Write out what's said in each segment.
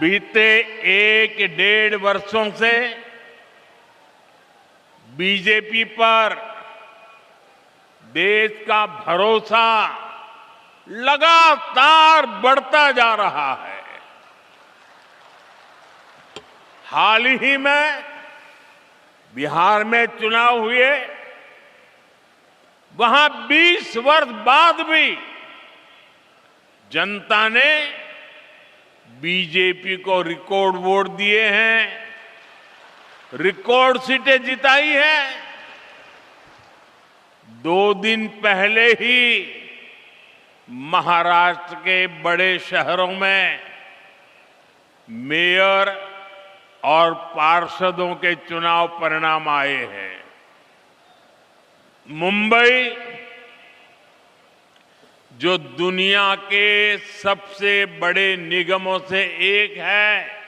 बीते 1-1.5 वर्षों से बीजेपी पर देश का भरोसा लगातार बढ़ता जा रहा है। हाल ही में बिहार में चुनाव हुए, वहां 20 वर्ष बाद भी जनता ने बीजेपी को रिकॉर्ड वोट दिए हैं, रिकॉर्ड सीटें जिताई है। 2 दिन पहले ही महाराष्ट्र के बड़े शहरों में मेयर और पार्षदों के चुनाव परिणाम आए हैं। मुंबई, जो दुनिया के सबसे बड़े निगमों से एक है,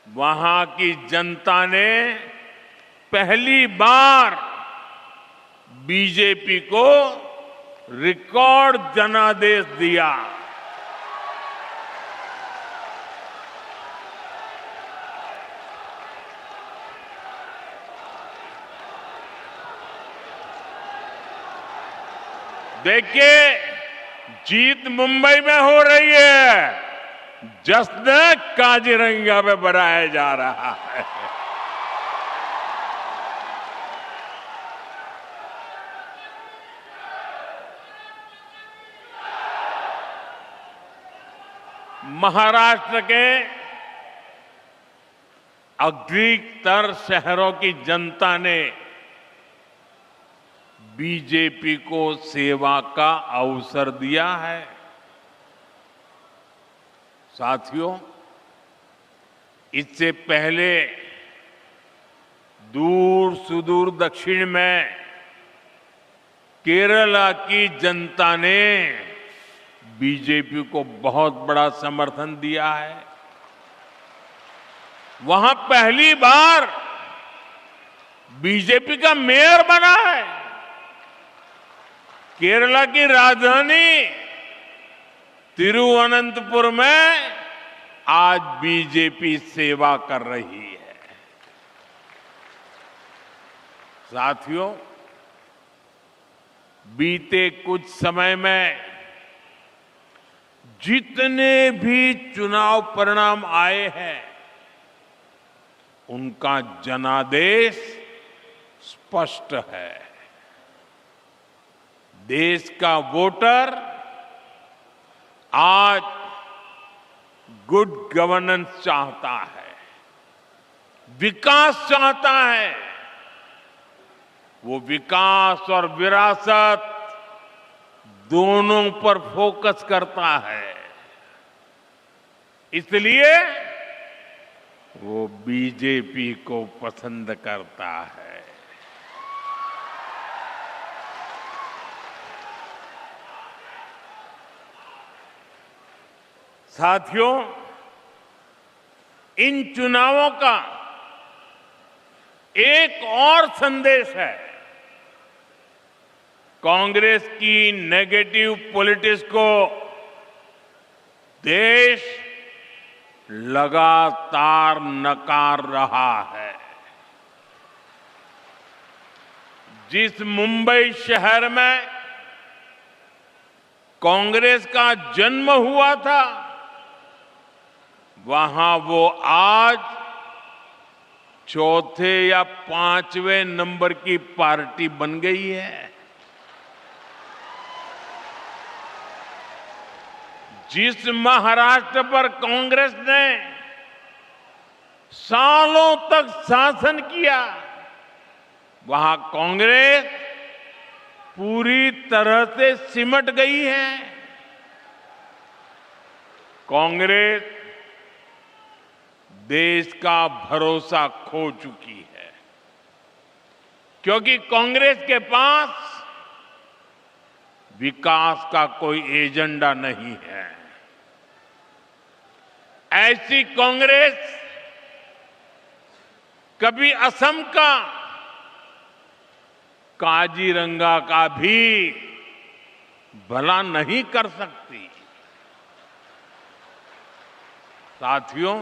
वहां की जनता ने पहली बार बीजेपी को रिकॉर्ड जनादेश दिया। देखिए, जीत मुंबई में हो रही है, जश्न काजीरंगा में मनाया जा रहा है। महाराष्ट्र के अधिकतर शहरों की जनता ने बीजेपी को सेवा का अवसर दिया है। साथियों, इससे पहले दूर सुदूर दक्षिण में केरला की जनता ने बीजेपी को बहुत बड़ा समर्थन दिया है। वहां पहली बार बीजेपी का मेयर बना है। केरला की राजधानी तिरुवनंतपुरम में आज बीजेपी सेवा कर रही है। साथियों, बीते कुछ समय में जितने भी चुनाव परिणाम आए हैं, उनका जनादेश स्पष्ट है। देश का वोटर आज गुड गवर्नेंस चाहता है, विकास चाहता है। वो विकास और विरासत दोनों पर फोकस करता है। इसलिए वो बीजेपी को पसंद करता है। साथियों, इन चुनावों का एक और संदेश है। कांग्रेस की नेगेटिव पॉलिटिक्स को देश लगातार नकार रहा है। जिस मुंबई शहर में कांग्रेस का जन्म हुआ था, वहां वो आज 4थे या 5वें नंबर की पार्टी बन गई है। जिस महाराष्ट्र पर कांग्रेस ने सालों तक शासन किया, वहां कांग्रेस पूरी तरह से सिमट गई है। कांग्रेस देश का भरोसा खो चुकी है, क्योंकि कांग्रेस के पास विकास का कोई एजेंडा नहीं है। ऐसी कांग्रेस कभी असम का काजीरंगा का भी भला नहीं कर सकती। साथियों,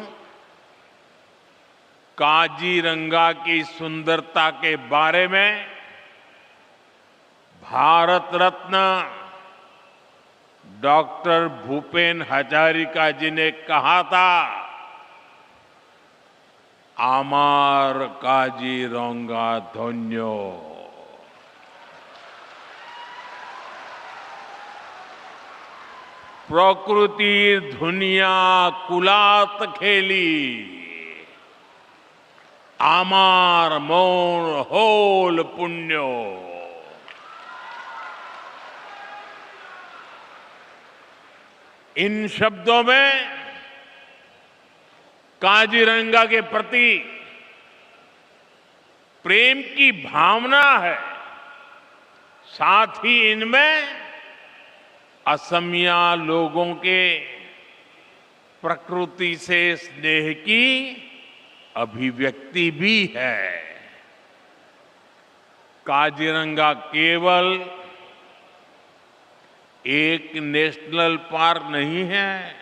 काजीरंगा की सुंदरता के बारे में भारत रत्न डॉक्टर भूपेन हजारिका जी ने कहा था, आमार काजीरंगा धन्यो। प्रकृति दुनिया कुलात खेली, आमार मोर होल पुण्यो। इन शब्दों में काजीरंगा के प्रति प्रेम की भावना है, साथ ही इनमें असमिया लोगों के प्रकृति से स्नेह की अभिव्यक्ति भी है। काजीरंगा केवल एक नेशनल पार्क नहीं है,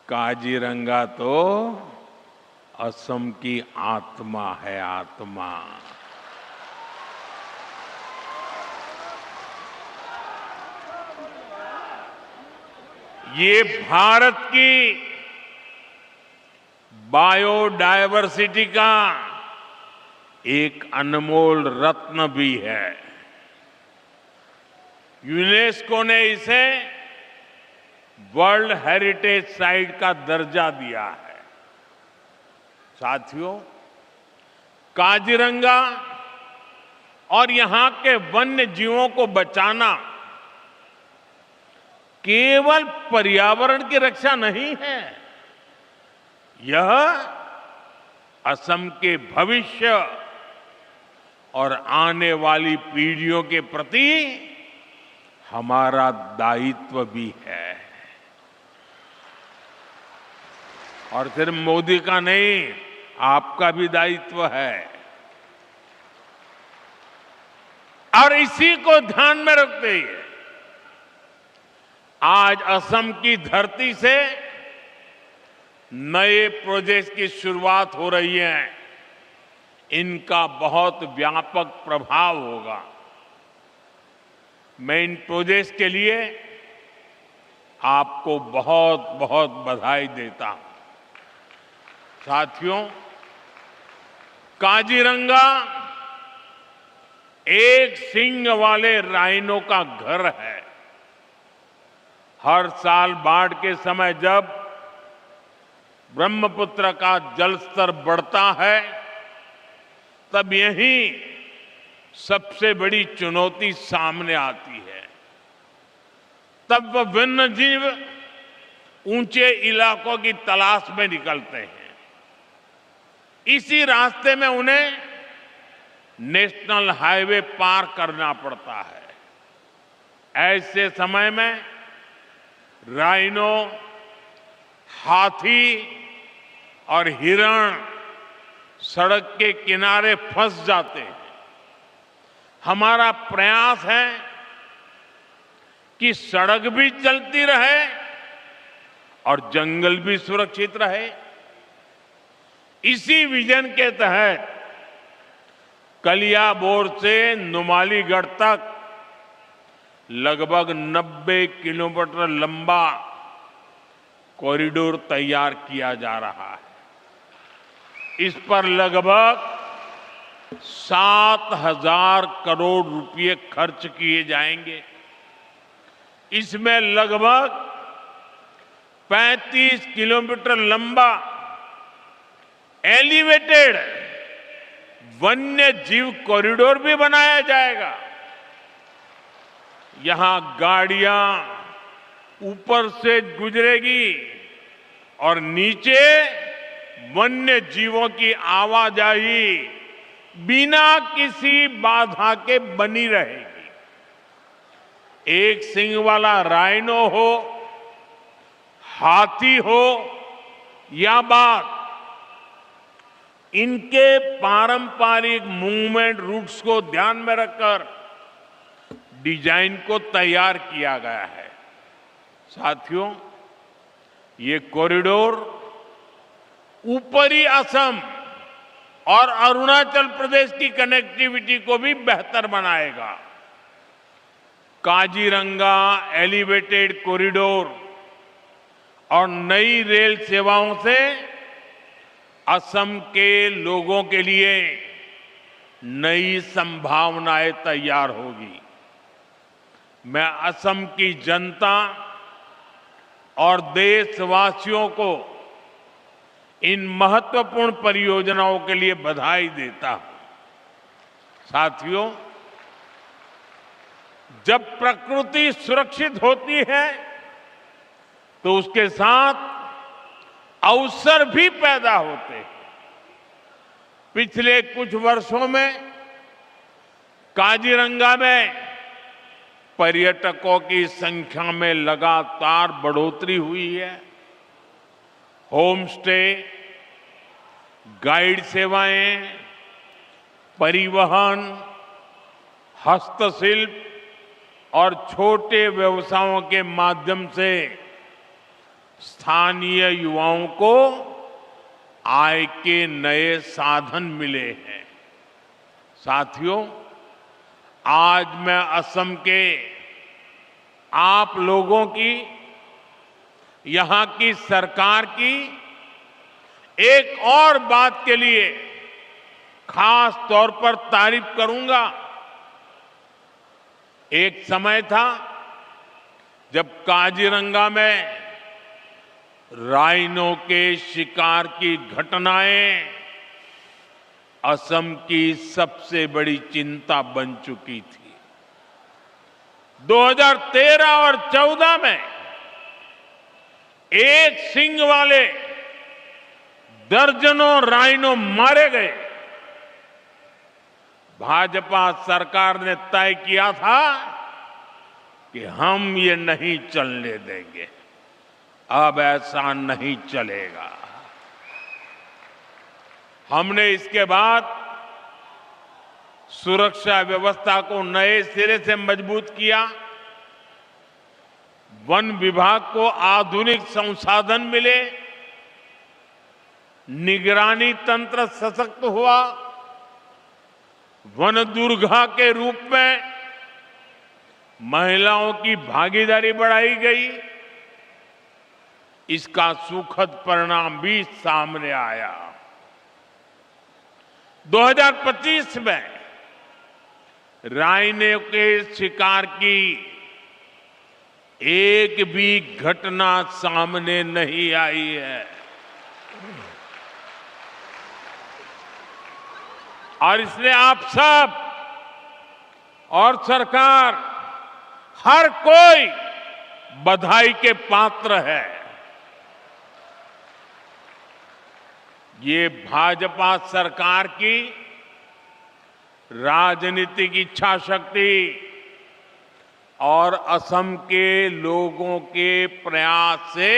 काजीरंगा तो असम की आत्मा है, आत्मा। ये भारत की बायोडायवर्सिटी का एक अनमोल रत्न भी है। यूनेस्को ने इसे वर्ल्ड हेरिटेज साइट का दर्जा दिया है। साथियों, काजीरंगा और यहां के वन्य जीवों को बचाना केवल पर्यावरण की रक्षा नहीं है, यह असम के भविष्य और आने वाली पीढ़ियों के प्रति हमारा दायित्व भी है। और सिर्फ मोदी का नहीं, आपका भी दायित्व है। और इसी को ध्यान में रखते हुए आज असम की धरती से नए प्रोजेक्ट की शुरुआत हो रही है। इनका बहुत व्यापक प्रभाव होगा। मैं इन प्रोजेक्ट के लिए आपको बहुत बहुत बधाई देता हूं। साथियों, काजीरंगा एक सींग वाले राइनो का घर है। हर साल बाढ़ के समय जब ब्रह्मपुत्र का जलस्तर बढ़ता है, तब यही सबसे बड़ी चुनौती सामने आती है। तब वह वन्य जीव ऊंचे इलाकों की तलाश में निकलते हैं। इसी रास्ते में उन्हें नेशनल हाईवे पार करना पड़ता है। ऐसे समय में राइनो, हाथी और हिरण सड़क के किनारे फंस जाते हैं। हमारा प्रयास है कि सड़क भी चलती रहे और जंगल भी सुरक्षित रहे। इसी विजन के तहत कलियाबोर से नुमालीगढ़ तक लगभग 90 किलोमीटर लंबा कॉरिडोर तैयार किया जा रहा है। इस पर लगभग 7,000 करोड़ रुपए खर्च किए जाएंगे। इसमें लगभग 35 किलोमीटर लंबा एलिवेटेड वन्य जीव कॉरिडोर भी बनाया जाएगा। यहां गाड़ियां ऊपर से गुजरेगी और नीचे वन्य जीवों की आवाजाही बिना किसी बाधा के बनी रहेगी। एक सींग वाला राइनो हो, हाथी हो या बाघ, इनके पारंपरिक मूवमेंट रूट्स को ध्यान में रखकर डिजाइन को तैयार किया गया है। साथियों, ये कॉरिडोर ऊपरी असम और अरुणाचल प्रदेश की कनेक्टिविटी को भी बेहतर बनाएगा। काजीरंगा एलिवेटेड कॉरिडोर और नई रेल सेवाओं से असम के लोगों के लिए नई संभावनाएं तैयार होगी। मैं असम की जनता और देशवासियों को इन महत्वपूर्ण परियोजनाओं के लिए बधाई देता हूं। साथियों, जब प्रकृति सुरक्षित होती है तो उसके साथ अवसर भी पैदा होते हैं। पिछले कुछ वर्षों में काजीरंगा में पर्यटकों की संख्या में लगातार बढ़ोतरी हुई है। होम स्टे, गाइड सेवाएं, परिवहन, हस्तशिल्प और छोटे व्यवसायों के माध्यम से स्थानीय युवाओं को आय के नए साधन मिले हैं। साथियों, आज मैं असम के आप लोगों की, यहां की सरकार की एक और बात के लिए खास तौर पर तारीफ करूंगा। एक समय था जब काजीरंगा में राइनो के शिकार की घटनाएं असम की सबसे बड़ी चिंता बन चुकी थी। 2013 और 14 में एक सींग वाले दर्जनों राइनो मारे गए। भाजपा सरकार ने तय किया था कि हम ये नहीं चलने देंगे। अब ऐसा नहीं चलेगा। हमने इसके बाद सुरक्षा व्यवस्था को नए सिरे से मजबूत किया। वन विभाग को आधुनिक संसाधन मिले, निगरानी तंत्र सशक्त हुआ, वन दुर्गा के रूप में महिलाओं की भागीदारी बढ़ाई गई। इसका सुखद परिणाम भी सामने आया। 2025 में राइनो के शिकार की एक भी घटना सामने नहीं आई है और इसलिए आप सब और सरकार, हर कोई बधाई के पात्र है। ये भाजपा सरकार की राजनीतिक इच्छा शक्ति और असम के लोगों के प्रयास से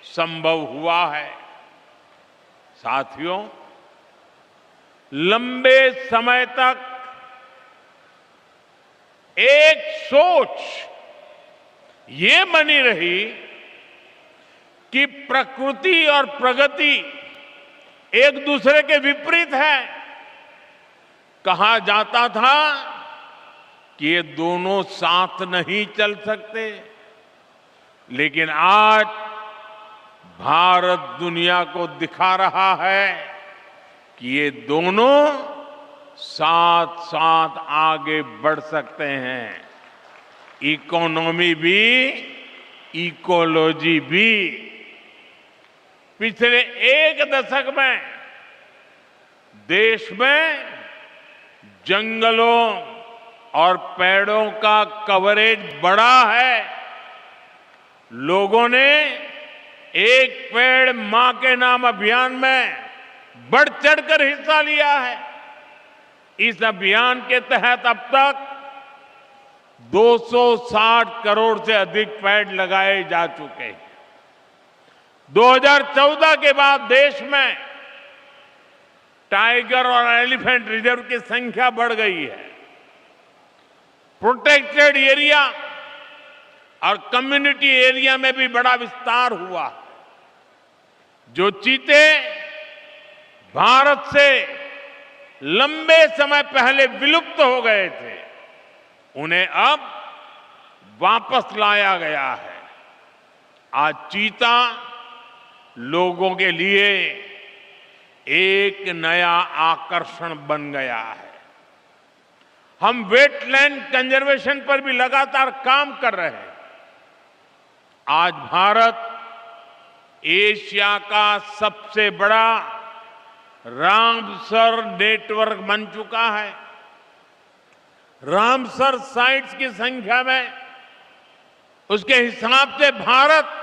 संभव हुआ है। साथियों, लंबे समय तक एक सोच ये बनी रही कि प्रकृति और प्रगति एक दूसरे के विपरीत है। कहा जाता था कि ये दोनों साथ नहीं चल सकते, लेकिन आज भारत दुनिया को दिखा रहा है कि ये दोनों साथ साथ आगे बढ़ सकते हैं। इकोनॉमी भी, इकोलॉजी भी। पिछले एक दशक में देश में जंगलों और पेड़ों का कवरेज बढ़ा है। लोगों ने एक पेड़ मां के नाम अभियान में बढ़ चढ़कर हिस्सा लिया है। इस अभियान के तहत अब तक 260 करोड़ से अधिक पेड़ लगाए जा चुके हैं। 2014 के बाद देश में टाइगर और एलिफेंट रिजर्व की संख्या बढ़ गई है। प्रोटेक्टेड एरिया और कम्युनिटी एरिया में भी बड़ा विस्तार हुआ। जो चीते भारत से लंबे समय पहले विलुप्त हो गए थे, उन्हें अब वापस लाया गया है। आज चीता लोगों के लिए एक नया आकर्षण बन गया है। हम वेटलैंड कंजर्वेशन पर भी लगातार काम कर रहे हैं। आज भारत एशिया का सबसे बड़ा रामसर नेटवर्क बन चुका है। रामसर साइट्स की संख्या में उसके हिसाब से भारत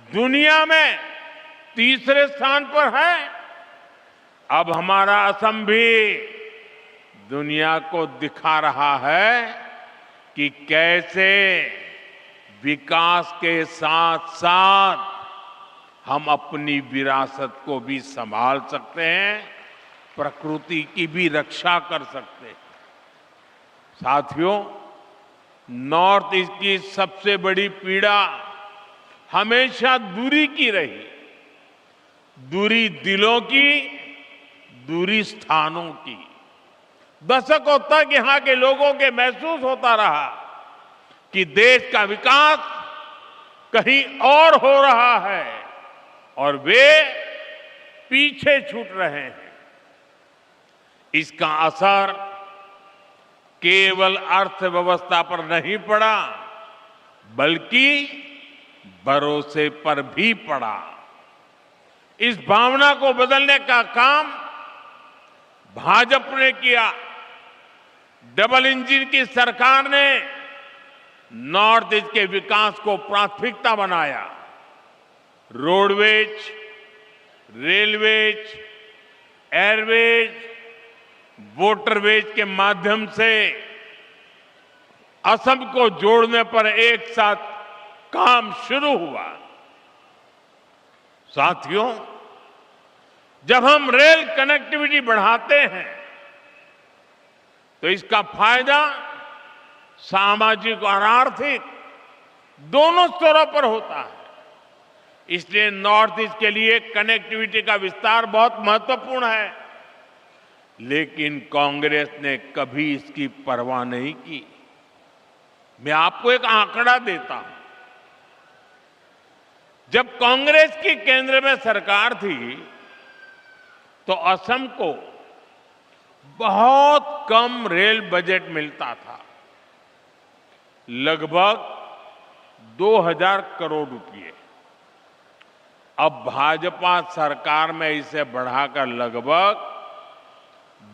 दुनिया में तीसरे स्थान पर है। अब हमारा असम भी दुनिया को दिखा रहा है कि कैसे विकास के साथ साथ हम अपनी विरासत को भी संभाल सकते हैं, प्रकृति की भी रक्षा कर सकते हैं। साथियों, नॉर्थ ईस्ट की सबसे बड़ी पीड़ा हमेशा दूरी की रही। दूरी दिलों की, दूरी स्थानों की। दशकों तक यहां के लोगों के महसूस होता रहा कि देश का विकास कहीं और हो रहा है और वे पीछे छूट रहे हैं। इसका असर केवल अर्थव्यवस्था पर नहीं पड़ा, बल्कि भरोसे पर भी पड़ा। इस भावना को बदलने का काम भाजपा ने किया। डबल इंजन की सरकार ने नॉर्थ ईस्ट के विकास को प्राथमिकता बनाया। रोडवेज, रेलवेज, एयरवेज, वाटरवेज के माध्यम से असम को जोड़ने पर एक साथ काम शुरू हुआ। साथियों, जब हम रेल कनेक्टिविटी बढ़ाते हैं तो इसका फायदा सामाजिक और आर्थिक दोनों स्तरों पर होता है। इसलिए नॉर्थ ईस्ट के लिए कनेक्टिविटी का विस्तार बहुत महत्वपूर्ण है। लेकिन कांग्रेस ने कभी इसकी परवाह नहीं की। मैं आपको एक आंकड़ा देता हूं। जब कांग्रेस की केंद्र में सरकार थी तो असम को बहुत कम रेल बजट मिलता था, लगभग 2000 करोड़ रुपए। अब भाजपा सरकार में इसे बढ़ाकर लगभग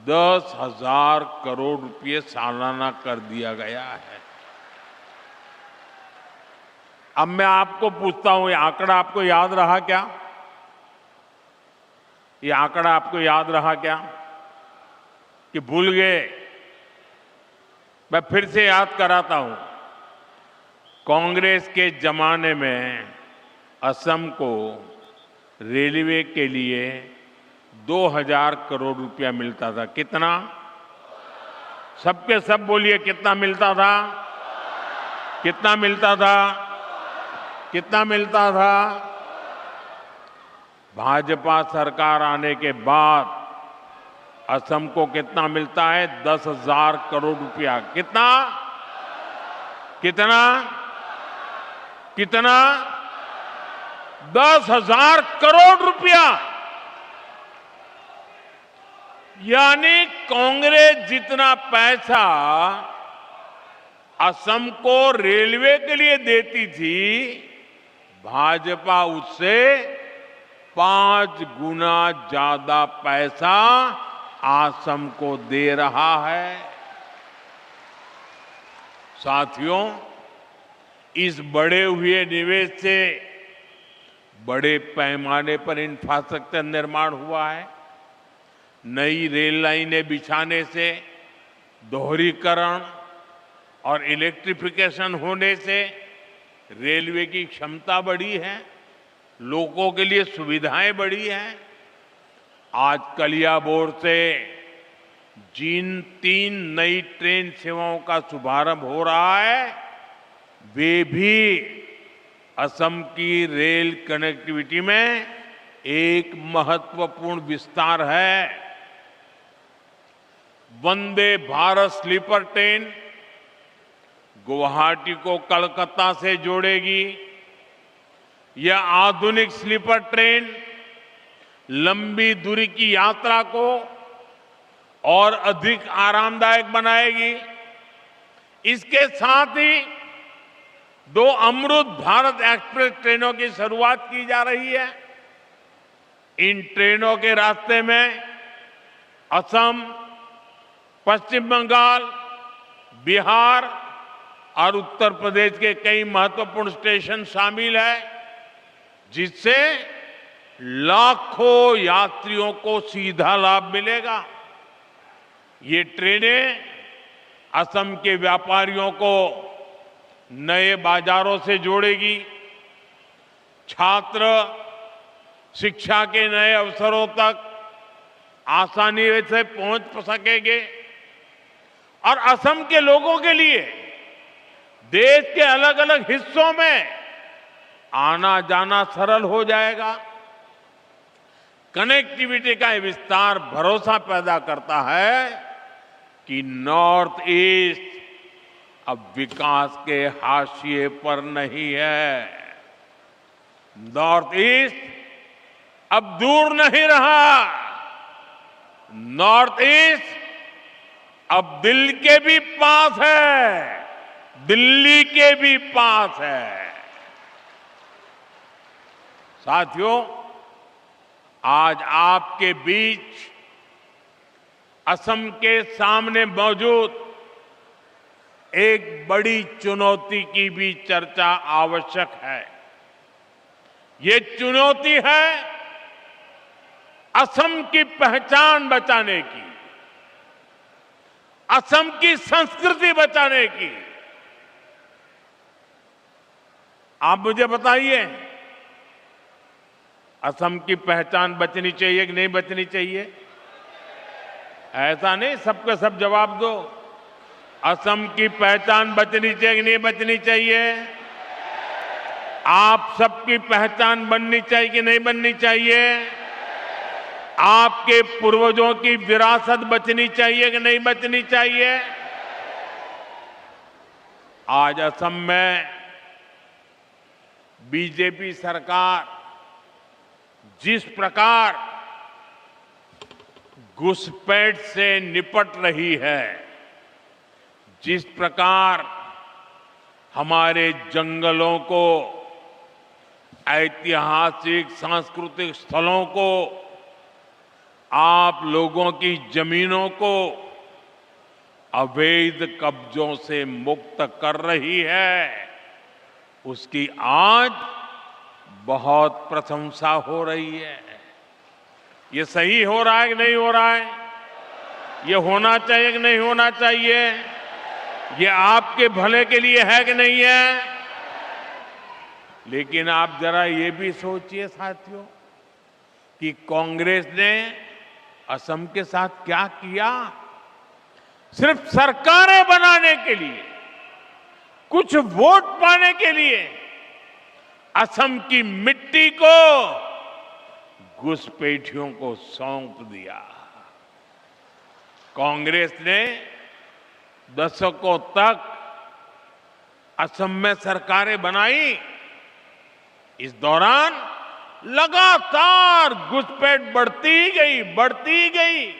10,000 करोड़ रुपए सालाना कर दिया गया है। अब मैं आपको पूछता हूं, ये आंकड़ा आपको याद रहा क्या? ये आंकड़ा आपको याद रहा क्या कि भूल गए? मैं फिर से याद कराता हूं। कांग्रेस के जमाने में असम को रेलवे के लिए 2000 करोड़ रुपया मिलता था। कितना? सबके सब बोलिए, कितना मिलता था? कितना मिलता था? कितना मिलता था? भाजपा सरकार आने के बाद असम को कितना मिलता है? 10,000 करोड़ रुपया। कितना? कितना? कितना? 10,000 करोड़ रुपया। यानी कांग्रेस जितना पैसा असम को रेलवे के लिए देती थी, भाजपा उससे 5 गुना ज्यादा पैसा असम को दे रहा है। साथियों, इस बढ़े हुए निवेश से बड़े पैमाने पर इंफ्रास्ट्रक्चर निर्माण हुआ है। नई रेल लाइनें बिछाने से, दोहरीकरण और इलेक्ट्रिफिकेशन होने से रेलवे की क्षमता बढ़ी है, लोगों के लिए सुविधाएं बढ़ी हैं। आज कलियाबोर से जिन 3 नई ट्रेन सेवाओं का शुभारंभ हो रहा है, वे भी असम की रेल कनेक्टिविटी में एक महत्वपूर्ण विस्तार है। वंदे भारत स्लीपर ट्रेन गुवाहाटी को कलकत्ता से जोड़ेगी। यह आधुनिक स्लीपर ट्रेन लंबी दूरी की यात्रा को और अधिक आरामदायक बनाएगी। इसके साथ ही 2 अमृत भारत एक्सप्रेस ट्रेनों की शुरुआत की जा रही है। इन ट्रेनों के रास्ते में असम, पश्चिम बंगाल, बिहार और उत्तर प्रदेश के कई महत्वपूर्ण स्टेशन शामिल हैं, जिससे लाखों यात्रियों को सीधा लाभ मिलेगा। ये ट्रेनें असम के व्यापारियों को नए बाजारों से जोड़ेगी, छात्र शिक्षा के नए अवसरों तक आसानी से पहुंच सकेंगे और असम के लोगों के लिए देश के अलग अलग हिस्सों में आना जाना सरल हो जाएगा। कनेक्टिविटी का ये विस्तार भरोसा पैदा करता है कि नॉर्थ ईस्ट अब विकास के हाशिए पर नहीं है। नॉर्थ ईस्ट अब दूर नहीं रहा। नॉर्थ ईस्ट अब दिल के भी पास है, दिल्ली के भी पास है। साथियों, आज आपके बीच असम के सामने मौजूद एक बड़ी चुनौती की भी चर्चा आवश्यक है। ये चुनौती है असम की पहचान बचाने की, असम की संस्कृति बचाने की। आप मुझे बताइए, असम की पहचान बचनी चाहिए कि नहीं बचनी चाहिए? ऐसा नहीं सबके सब जवाब दो। असम की पहचान बचनी चाहिए कि नहीं बचनी चाहिए? आप सबकी पहचान बननी चाहिए कि नहीं बननी चाहिए? आपके पूर्वजों की विरासत बचनी चाहिए कि नहीं बचनी चाहिए? आज असम में बीजेपी सरकार जिस प्रकार घुसपैठ से निपट रही है, जिस प्रकार हमारे जंगलों को, ऐतिहासिक सांस्कृतिक स्थलों को, आप लोगों की जमीनों को अवैध कब्जों से मुक्त कर रही है, उसकी आज बहुत प्रशंसा हो रही है। ये सही हो रहा है कि नहीं हो रहा है? ये होना चाहिए कि नहीं होना चाहिए? ये आपके भले के लिए है कि नहीं है? लेकिन आप जरा ये भी सोचिए साथियों कि कांग्रेस ने असम के साथ क्या किया। सिर्फ सरकारें बनाने के लिए, कुछ वोट पाने के लिए असम की मिट्टी को घुसपैठियों को सौंप दिया। कांग्रेस ने दशकों तक असम में सरकारें बनाई। इस दौरान लगातार घुसपैठ बढ़ती गई।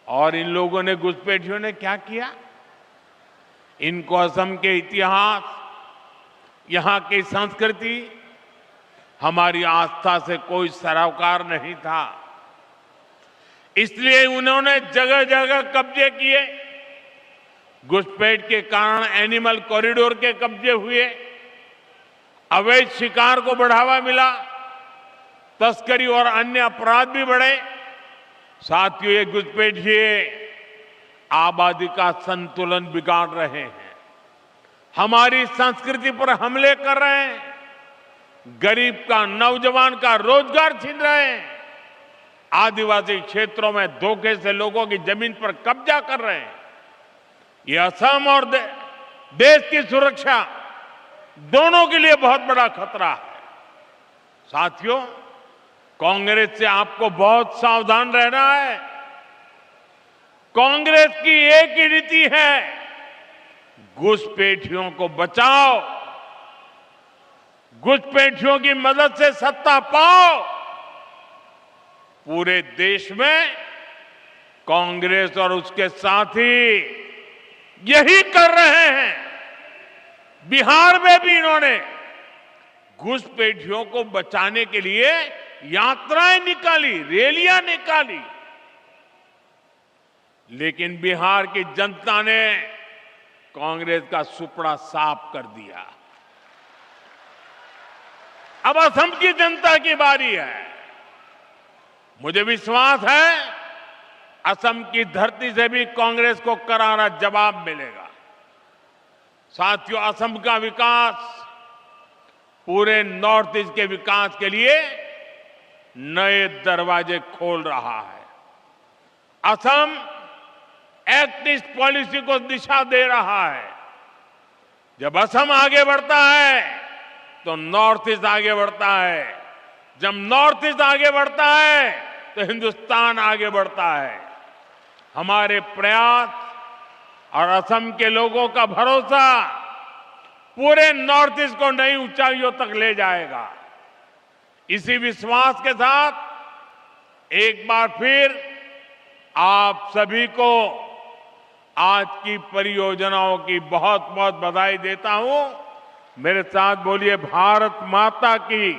और इन लोगों ने, घुसपैठियों ने क्या किया? इनको असम के इतिहास, यहां की संस्कृति, हमारी आस्था से कोई सरोकार नहीं था। इसलिए उन्होंने जगह जगह कब्जे किए। घुसपैठ के कारण एनिमल कॉरिडोर के कब्जे हुए, अवैध शिकार को बढ़ावा मिला, तस्करी और अन्य अपराध भी बढ़े। साथियों, ये घुसपैठिए आबादी का संतुलन बिगाड़ रहे हैं, हमारी संस्कृति पर हमले कर रहे हैं, गरीब का, नौजवान का रोजगार छीन रहे हैं, आदिवासी क्षेत्रों में धोखे से लोगों की जमीन पर कब्जा कर रहे हैं। ये असम और देश की सुरक्षा दोनों के लिए बहुत बड़ा खतरा है। साथियों, कांग्रेस से आपको बहुत सावधान रहना है। कांग्रेस की एक ही नीति है, घुसपैठियों को बचाओ, घुसपैठियों की मदद से सत्ता पाओ। पूरे देश में कांग्रेस और उसके साथी यही कर रहे हैं। बिहार में भी इन्होंने घुसपैठियों को बचाने के लिए यात्राएं निकाली, रैलियां निकाली, लेकिन बिहार की जनता ने कांग्रेस का सुपड़ा साफ कर दिया। अब असम की जनता की बारी है। मुझे विश्वास है असम की धरती से भी कांग्रेस को करारा जवाब मिलेगा। साथियों, असम का विकास पूरे नॉर्थ ईस्ट के विकास के लिए नए दरवाजे खोल रहा है। असम एक्ट ईस्ट पॉलिसी को दिशा दे रहा है। जब असम आगे बढ़ता है तो नॉर्थ ईस्ट आगे बढ़ता है। जब नॉर्थ ईस्ट आगे बढ़ता है तो हिंदुस्तान आगे बढ़ता है। हमारे प्रयास और असम के लोगों का भरोसा पूरे नॉर्थ ईस्ट को नई ऊंचाइयों तक ले जाएगा। इसी विश्वास के साथ एक बार फिर आप सभी को आज की परियोजनाओं की बहुत बहुत बधाई देता हूं। मेरे साथ बोलिए, भारत माता की